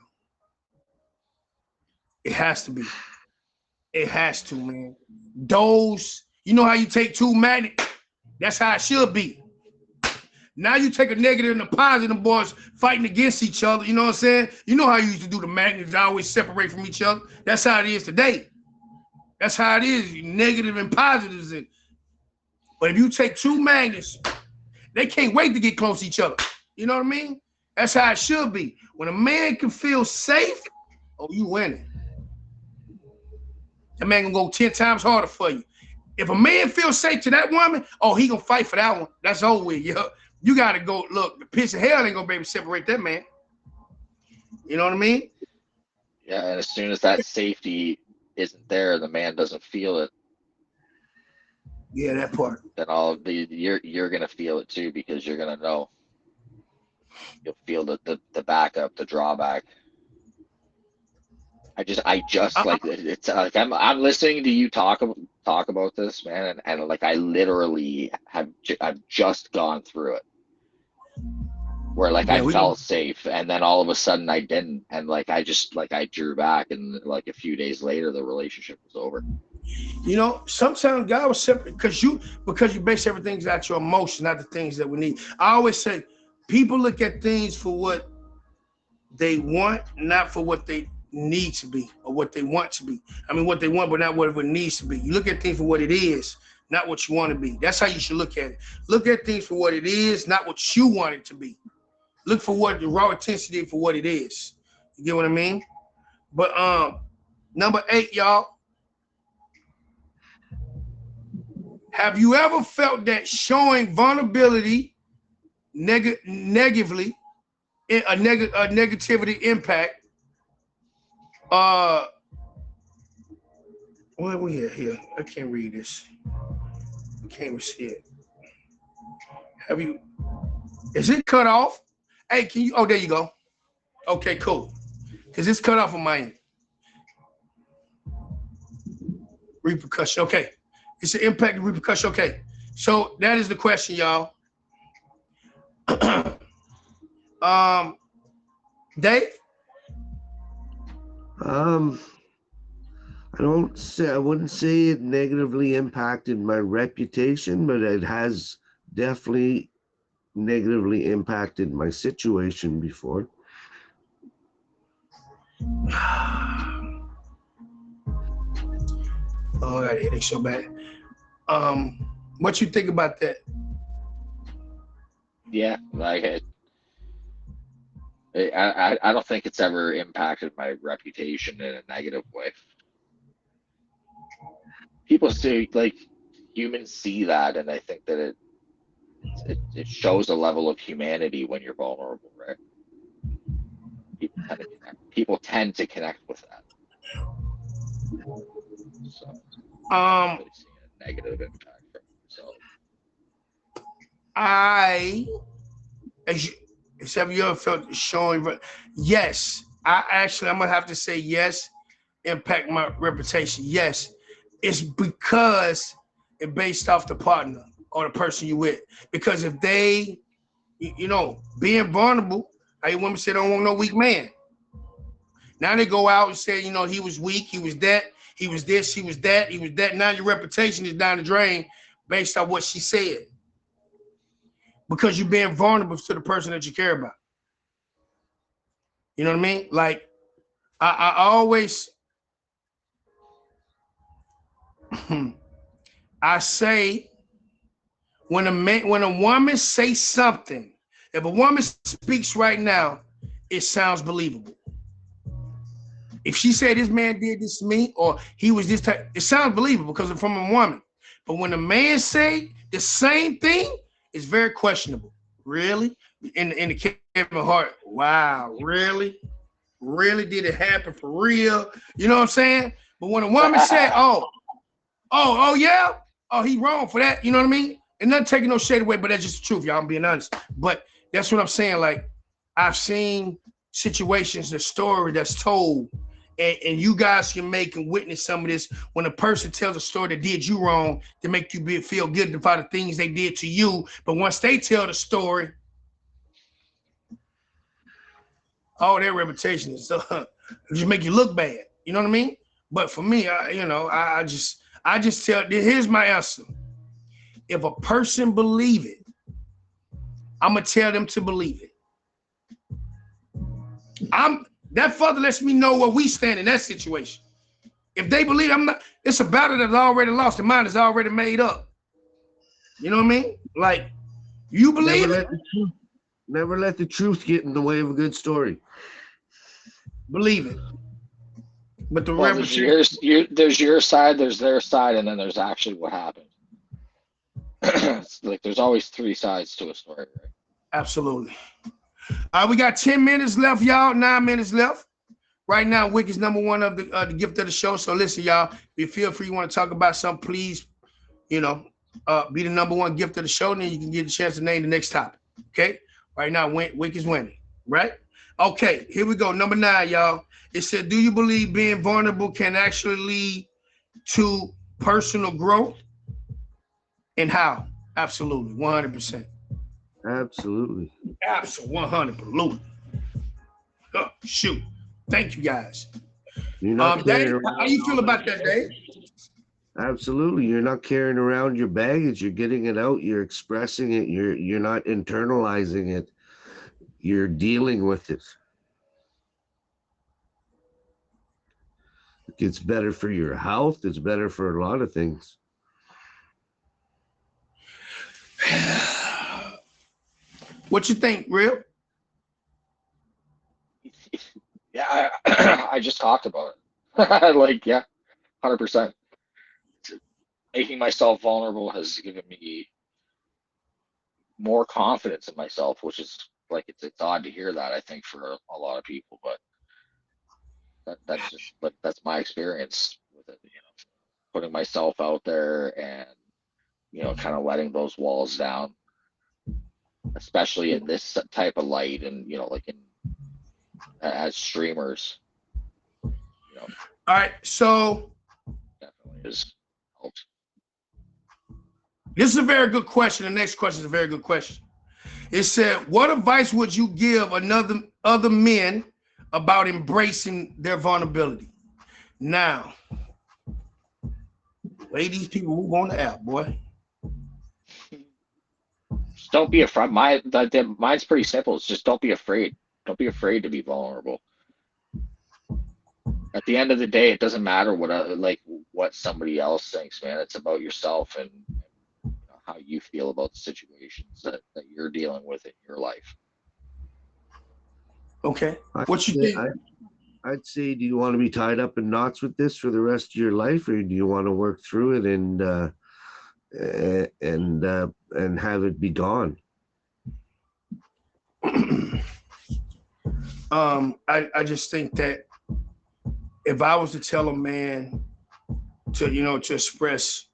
It has to be. It has to, man. Those, you know how you take two magnets? That's how it should be. Now you take a negative and a positive, boys fighting against each other. You know what I'm saying? You know how you used to do the magnets always separate from each other. That's how it is today. That's how it is, negative and positives. But if you take two magnets, they can't wait to get close to each other. You know what I mean? That's how it should be. When a man can feel safe, oh, you winning. That man gonna go 10 times harder for you. If a man feels safe to that woman, oh, he gonna fight for that one. That's over with, yo. You gotta go, look, the piece of hell ain't gonna be able to separate that man. You know what I mean? yeah, and as soon as that safety isn't there, the man doesn't feel it. Yeah, that part. Then you're gonna feel it too, because you're gonna know. You'll feel the backup, the drawback. I just like it's like I'm listening to you talk about this, man, and like I literally I've just gone through it, where like I felt safe, and then all of a sudden I didn't, and like I drew back, and like a few days later the relationship was over. You know, sometimes God will separate because you base everything out your emotion, not the things that we need. I always say people look at things for what they want, not for what they need to be or what they want to be. I mean, what they want, but not what it needs to be. You look at things for what it is, not what you want to be. That's how you should look at it. Look at things for what it is, not what you want it to be. Look for what the raw intensity for what it is. You get what I mean? But number 8, y'all. Have you ever felt that showing vulnerability negatively, a negativity impact? What are we here? I can't read this. I can't even see it. Have you? Is it cut off? Hey, can you? Oh, there you go. Okay, cool. Because it's cut off on my end. Repercussion. Okay. It's an impact and repercussion. Okay. So that is the question, y'all. Dave? I wouldn't say it negatively impacted my reputation, but it has definitely negatively impacted my situation before. Oh, that headache so bad. What you think about that? Yeah, like I don't think it's ever impacted my reputation in a negative way. People see, like, humans see that, and I think that it shows a level of humanity when you're vulnerable, right? People tend to connect with that. So I don't Um, really see a negative impact from it. So I, as you, have you ever felt showing? Yes, I'm gonna have to say yes. Impact my reputation. Yes, it's because it based off the partner or the person you with. Because if they, being vulnerable, how you women say don't want no weak man. Now they go out and say, he was weak, he was that, he was this, he was that, he was that. Now your reputation is down the drain based on what she said. Because you're being vulnerable to the person that you care about. You know what I mean? Like, I always, I say, when a woman says something, if a woman speaks right now, it sounds believable. If she said this man did this to me or he was this type, it sounds believable because it's from a woman. But when a man say the same thing, it's very questionable. Really? In the Kevin Hart, wow, really? Really? Did it happen for real? You know what I'm saying? But when a woman said, oh yeah, oh, he wrong for that, you know what I mean? And not taking no shade away, but that's just the truth, y'all. I'm being honest. But that's what I'm saying. Like, I've seen situations, the story that's told, and you guys can make and witness some of this when a person tells a story that did you wrong to make you feel good about the things they did to you. But once they tell the story, all their reputation is just make you look bad. You know what I mean? But for me, I just tell. Here's my answer. If a person believe it, I'm gonna tell them to believe it. That further lets me know where we stand in that situation. If they believe I'm not, it's a battle that's already lost. The mind is already made up. You know what I mean? Like, you believe it, Never let the truth get in the way of a good story. believe it. But the well, reputation, there's your side, there's their side, and then there's actually what happened. It's like there's always three sides to a story, right? absolutely. We got 10 minutes left, y'all. 9 minutes left. Right now, Wick is number one of the gift of the show. So listen, y'all, if you feel free, you want to talk about something, please, be the number one gift of the show, and then you can get a chance to name the next topic. Okay? Right now, Wick is winning, right? Okay, here we go. Number 9, y'all. It said, do you believe being vulnerable can actually lead to personal growth? And how? Absolutely, 100%. Absolutely. Absolutely, 100%. Oh, shoot. Thank you, guys. You're not carrying Dave, how you feel about that, Dave? Absolutely. You're not carrying around your baggage. You're getting it out. You're expressing it. You're not internalizing it. You're dealing with it. It's better for your health. It's better for a lot of things. What you think, Real? Yeah, I just talked about it. Like, yeah, 100%. Making myself vulnerable has given me more confidence in myself, which is like it's odd to hear that, I think, for a lot of people, but that's my experience with it, putting myself out there and kind of letting those walls down, especially in this type of light and like as streamers, All right, so definitely has helped. this is a very good question. The next question is a very good question. It said, what advice would you give other men about embracing their vulnerability? Now, ladies, people move on the app, boy. Just don't be afraid. Mine's pretty simple. It's just don't be afraid. Don't be afraid to be vulnerable. At the end of the day, it doesn't matter what somebody else thinks, man. It's about yourself and how you feel about the situations that you're dealing with in your life. Okay. I'd What you say, think? I'd say, do you want to be tied up in knots with this for the rest of your life, or do you want to work through it and have it be gone? I just think that if I was to tell a man to express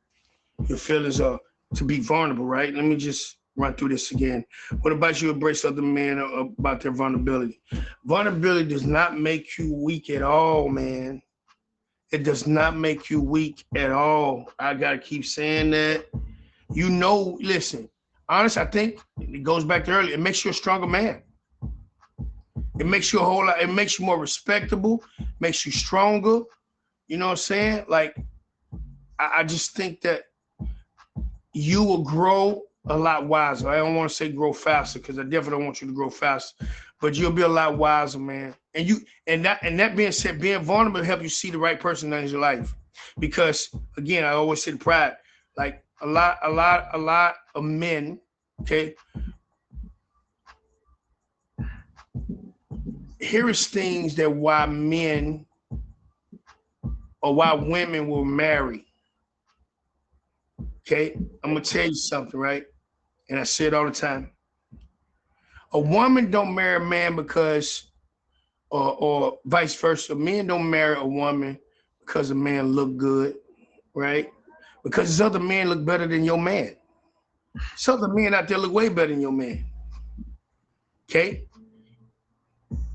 your feelings or to be vulnerable, right? Let me just run through this again. What about you embrace other men about their vulnerability? Vulnerability does not make you weak at all, man. It does not make you weak at all. I gotta keep saying that. Listen, honest, I think it goes back to earlier. It makes you a stronger man. It makes you a whole lot, it makes you more respectable, makes you stronger. You know what I'm saying? Like, I just think that you will grow a lot wiser. I don't want to say grow faster because I definitely don't want you to grow faster, but you'll be a lot wiser, man. And that being said, being vulnerable will help you see the right person in your life. Because again, I always say pride. Like a lot of men, okay. Here is things that why men or why women will marry. Okay, I'm gonna tell you something, right? And I say it all the time. A woman don't marry a man because, or vice versa. Men don't marry a woman because a man look good, right? Because this other men look better than your man. This other men out there look way better than your man. Okay?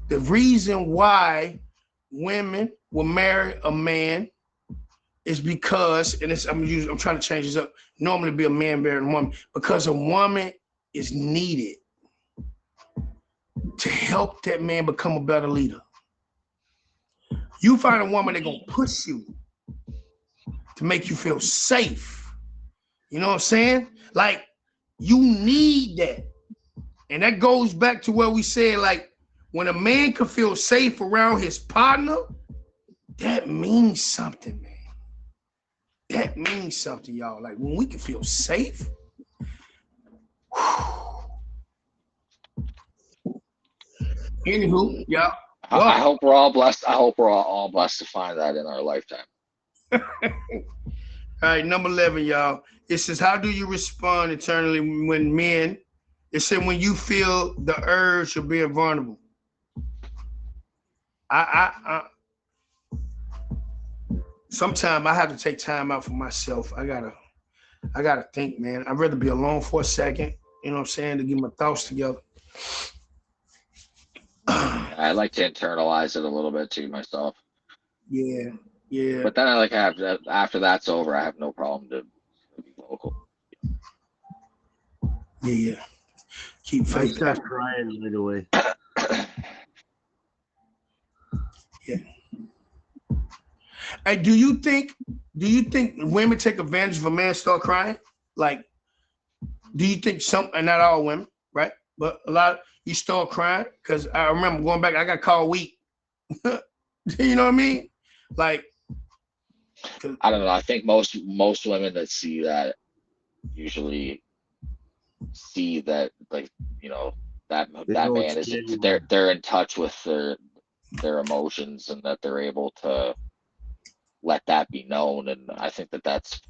The reason why women will marry a man is because, and I'm trying to change this up. Normally be a man marrying a woman because a woman is needed to help that man become a better leader. You find a woman that gonna push you to make you feel safe. You know what I'm saying? Like you need that. And that goes back to what we said, like when a man can feel safe around his partner, that means something, man. That means something, y'all. Like when we can feel safe. Anywho, y'all. I hope we're all blessed. I hope we're all blessed to find that in our lifetime. All right, number 11, y'all. It says, how do you respond internally when men, it said when you feel the urge of being vulnerable? Sometimes I have to take time out for myself. I gotta think, man. I'd rather be alone for a second, you know what I'm saying, to get my thoughts together. I like to internalize it a little bit too myself. Yeah. But then I after that's over, I have no problem to be vocal. Yeah. Keep I faith. start crying right away. Yeah. Hey, do you think women take advantage of a man start crying? Like, do you think some, and not all women, right? But a lot, you start crying? Because I remember going back, I got called weak. You know what I mean? Like, I don't know. I think most women that see that usually see that, like, that man isn't, they're in touch with their emotions, and that they're able to let that be known. And I think that's,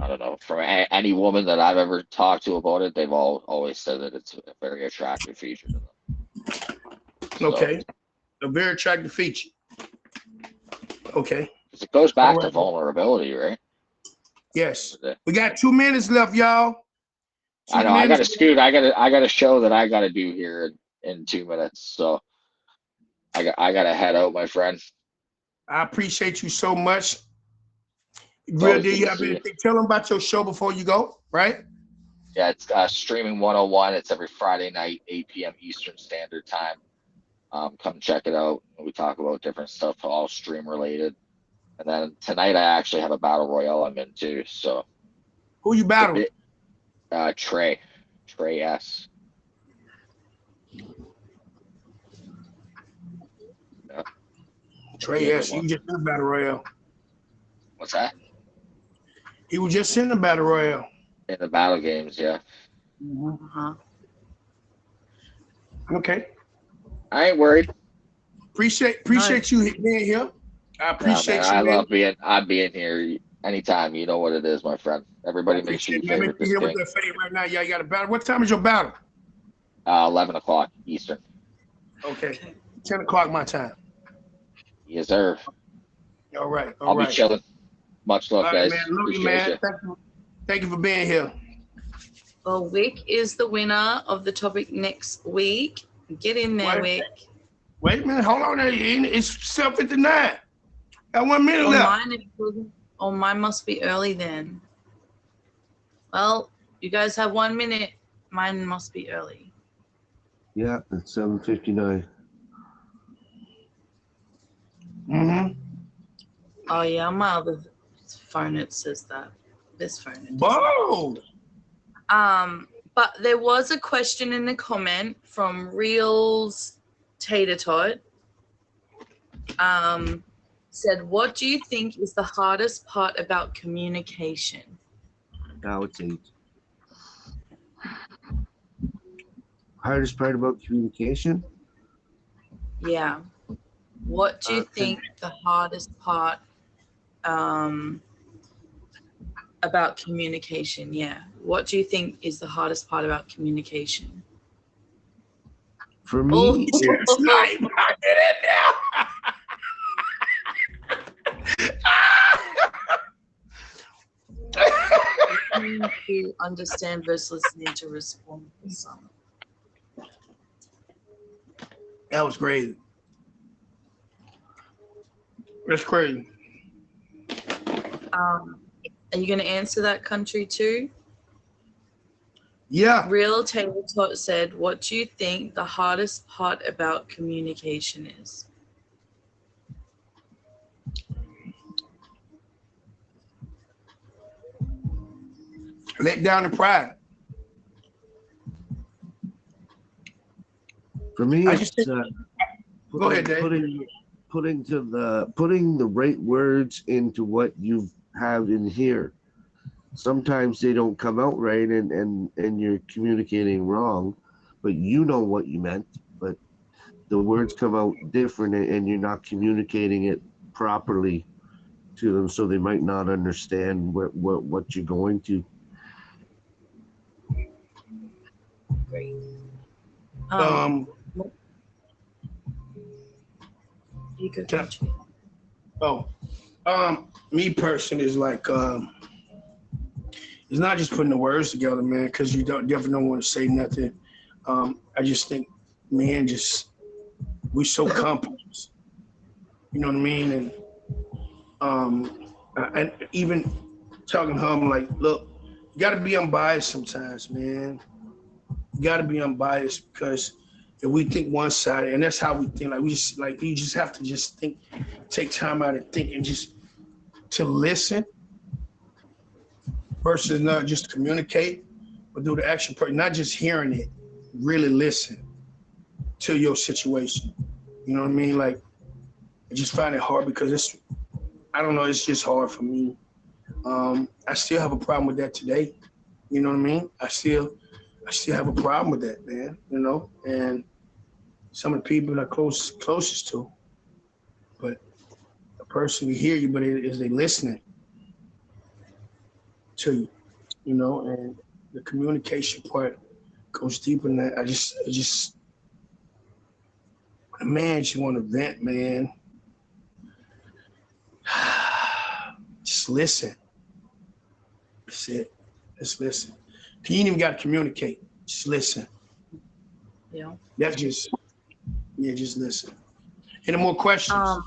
I don't know, from any woman that I've ever talked to about it, they've always said that it's a very attractive feature to them. Okay, a very attractive feature. Okay. It goes back to vulnerability, right? Yes. We got 2 minutes left, y'all. I know. I got to scoot. I got a show that I got to do here in 2 minutes. So I got to head out, my friend. I appreciate you so much. Real deal. You have anything? Tell them about your show before you go, right? Yeah, it's Streaming 101. It's every Friday night, 8 p.m. Eastern Standard Time. Come check it out. We talk about different stuff, all stream related. And then tonight I actually have a battle royale I'm in too. So who you battling? Trey S. Yeah. Trey, yes, he was just in the battle royale. What's that? He was just in the battle royale. In the battle games, yeah. Uh-huh. Okay. I ain't worried. Appreciate you being here. I Nah, appreciate man, you, I man. love being here anytime. You know what it is, my friend. Everybody make sure you Man, favorite make you this here with thing. that fade right now. Yeah, you got a battle. What time is your battle? 11 o'clock Eastern. Okay. 10 o'clock my time. Yes, sir. All right. I'll be chilling. Much love, All right, guys. man. Love you, Appreciate man. you. Thank you for being here. Well, Wick is the winner of the topic next week. Get in there, Wick. Wait a minute. Hold on there. It's 7:59. Got 1 minute On left. mine, mine must be early then. Well, you guys have 1 minute. Mine must be early. Yeah, it's 7:59. Mm-hmm. Oh yeah, on my other phone it says that. This phone. Bold. But there was a question in the comment from Reels Tater Tot. Said, what do you think is the hardest part about communication? Now it's 8. Hardest part about communication? Yeah. What do you think the hardest part about communication? Yeah. What do you think is the hardest part about communication? For me, It's not even get it now. Listening to understand versus listening to respond to someone. That was crazy. That's crazy. Are you going to answer that, country too? Yeah. Real Taylor Tot said, what do you think the hardest part about communication is? Let down the pride. for me, I it's just think- Go ahead, Dave. putting the right words into what you have in here. Sometimes they don't come out right, and you're communicating wrong, but you know what you meant, but the words come out different, and you're not communicating it properly to them, so they might not understand what you're going to. Great. You go, Can I- country. Me personally is like, it's not just putting the words together, man, because you definitely don't want to say nothing. I just think, man, we so complex. You know what I mean? And even talking to him, like, look, you got to be unbiased sometimes, man. You got to be unbiased, because if we think one side, and that's how we think, you just have to just think, take time out and think, and just to listen versus not just communicate, but do the action part, not just hearing it, really listen to your situation. You know what I mean? Like, I just find it hard because I don't know, it's just hard for me. I still have a problem with that today. You know what I mean? I still have a problem with that, man, you know? And some of the people that are closest to, but the person will hear you, but is they listening to you, you know? And the communication part goes deeper than that. A man just want to vent, man. Just listen. That's it. Just listen. You ain't even got to communicate. Just listen. Yeah. Just listen. Any more questions?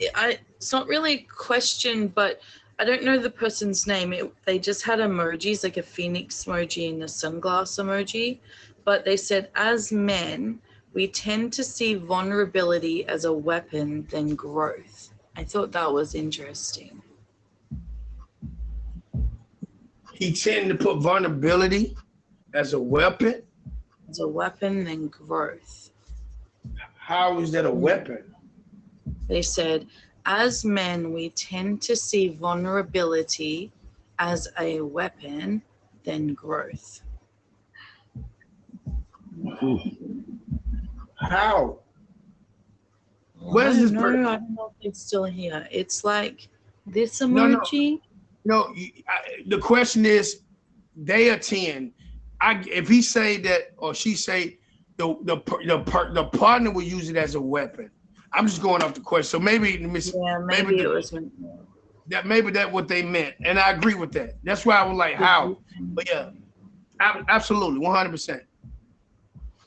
It's not really a question, but I don't know the person's name. They just had emojis, like a phoenix emoji and a sunglass emoji. But they said, as men, we tend to see vulnerability as a weapon than growth. I thought that was interesting. He tend to put vulnerability as a weapon. As a weapon than growth. How is that a weapon? They said, as men, we tend to see vulnerability as a weapon than growth. How? Well, Where's I this don't person? know. I don't know if it's still here. It's like this No, no. emoji. No, the question is, they attend. If he say that or she say the partner will use it as a weapon. I'm just going off the question. So maybe Yeah, maybe it was when. maybe that what they meant, and I agree with that. That's why I was like, how? But yeah, absolutely, 100%.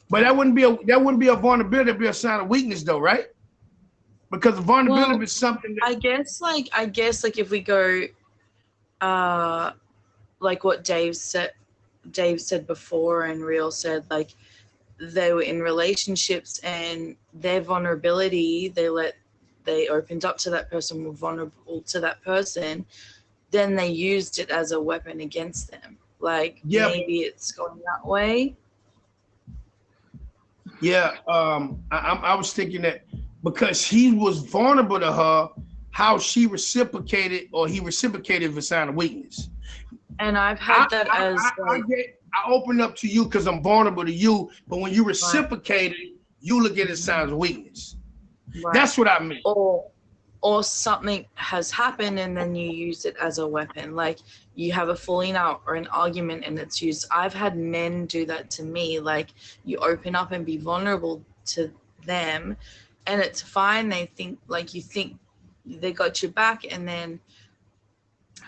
But that wouldn't be a vulnerability. It'd be a sign of weakness, though, right? Because vulnerability is something that I guess like if we go like what Dave said before, and Real said, like they were in relationships and their vulnerability, they opened up to that person, were vulnerable to that person, then they used it as a weapon against them. Like maybe it's going that way. Yeah, I was thinking that because he was vulnerable to her, how she reciprocated or he reciprocated is a sign of weakness. And I've had that as I open up to you because I'm vulnerable to you, but when you reciprocate it, you look at it as signs of weakness. Right. That's what I mean. Or something has happened and then you use it as a weapon. Like you have a falling out or an argument and it's used. I've had men do that to me. Like you open up and be vulnerable to them and it's fine. They think like you think they got your back and then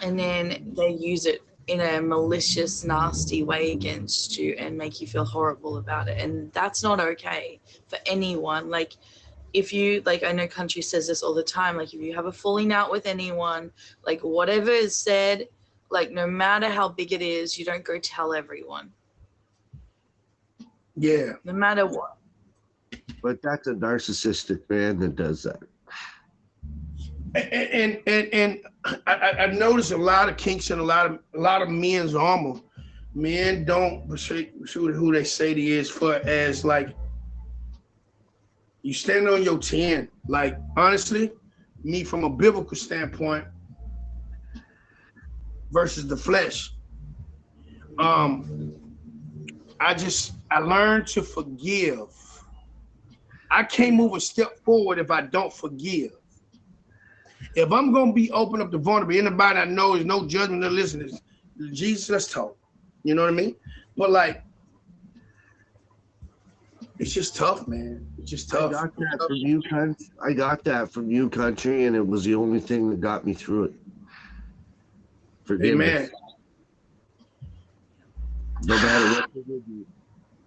they use it in a malicious, nasty way against you and make you feel horrible about it. And that's not okay for anyone. Like if you, like, I know Country says this all the time, like if you have a falling out with anyone, like whatever is said, like no matter how big it is, you don't go tell everyone. Yeah. No matter what. But that's a narcissistic man that does that. And I noticed a lot of kinks in a lot of men's armor. Men don't pursue who they say they is for as like you stand on your 10. Like honestly, me from a biblical standpoint versus the flesh. I learned to forgive. I can't move a step forward if I don't forgive. If I'm gonna be open up to vulnerable, anybody I know is no judgment to listeners. Jesus, let's talk. You know what I mean? But like, it's just tough, man. It's just tough. I got that from you, Country. I got that from you, Country, and it was the only thing that got me through it. Forgiveness. No matter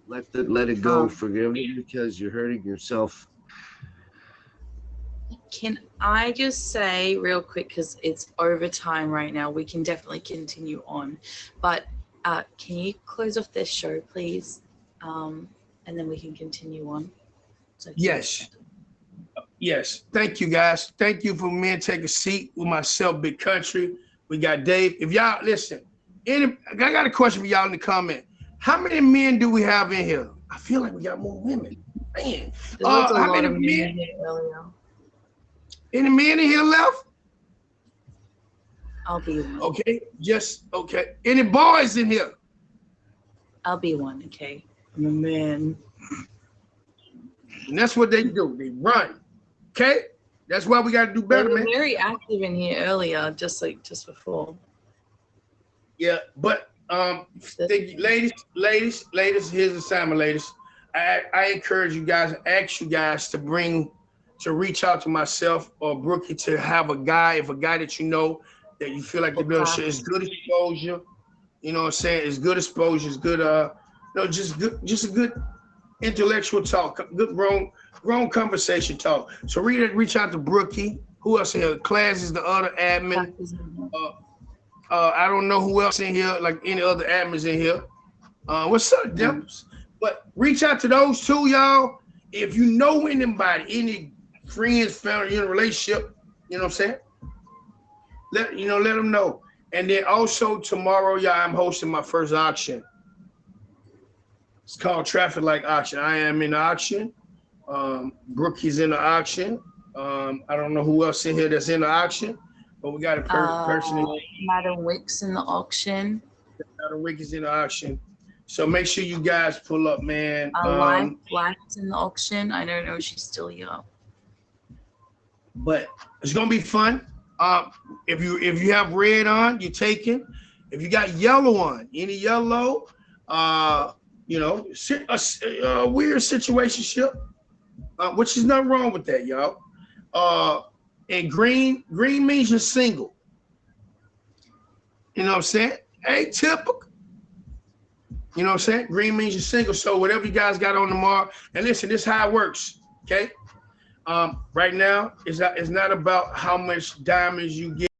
what they do, let it go. Forgive me because you're hurting yourself. Can I just say real quick, because it's overtime right now, we can definitely continue on, but can you close off this show, please? And then we can continue on. So yes. Yes. Thank you, guys. Thank you for me. Take a seat with myself, Big Country. We got Dave. If y'all listen, I got a question for y'all in the comment. How many men do we have in here? I feel like we got more women. Man. There was a lot of men here earlier. Any men in here left? I'll be one. Okay, just okay. Any boys in here? I'll be one, okay? I'm a man. And that's what they do. They run. Okay? That's why we got to do better, man. Very active in here earlier, just before. Yeah, but ladies, here's the assignment, ladies. I encourage you guys, ask you guys to reach out to myself or Brookie to have a guy that you know that you feel like the building shit is good exposure. You know what I'm saying? It's good exposure, it's good just a good intellectual talk, good grown conversation talk. So reach out to Brookie. Who else in here? Class is the other admin. I don't know who else in here, like any other admins in here. What's up, Devils? But reach out to those two, y'all. If you know anybody, any friends, family, in a relationship, you know what I'm saying? Let them know. And then also tomorrow, y'all, I'm hosting my first auction. It's called Traffic Light Auction. I am in the auction. Brookie's in the auction. I don't know who else in here that's in the auction, but we got a person. Madam Wicks in the auction. Madam Wicks is in the auction. So make sure you guys pull up, man. Life's in the auction. I don't know if she's still here. But it's gonna be fun. If you have red on, you're taking. If you got yellow on, any yellow, you know, a weird situationship, which is nothing wrong with that, y'all. And green means you're single. You know what I'm saying? Atypical. You know what I'm saying? Green means you're single. So whatever you guys got on tomorrow, and listen, this is how it works. Okay. Right now, it's not about how much diamonds you get.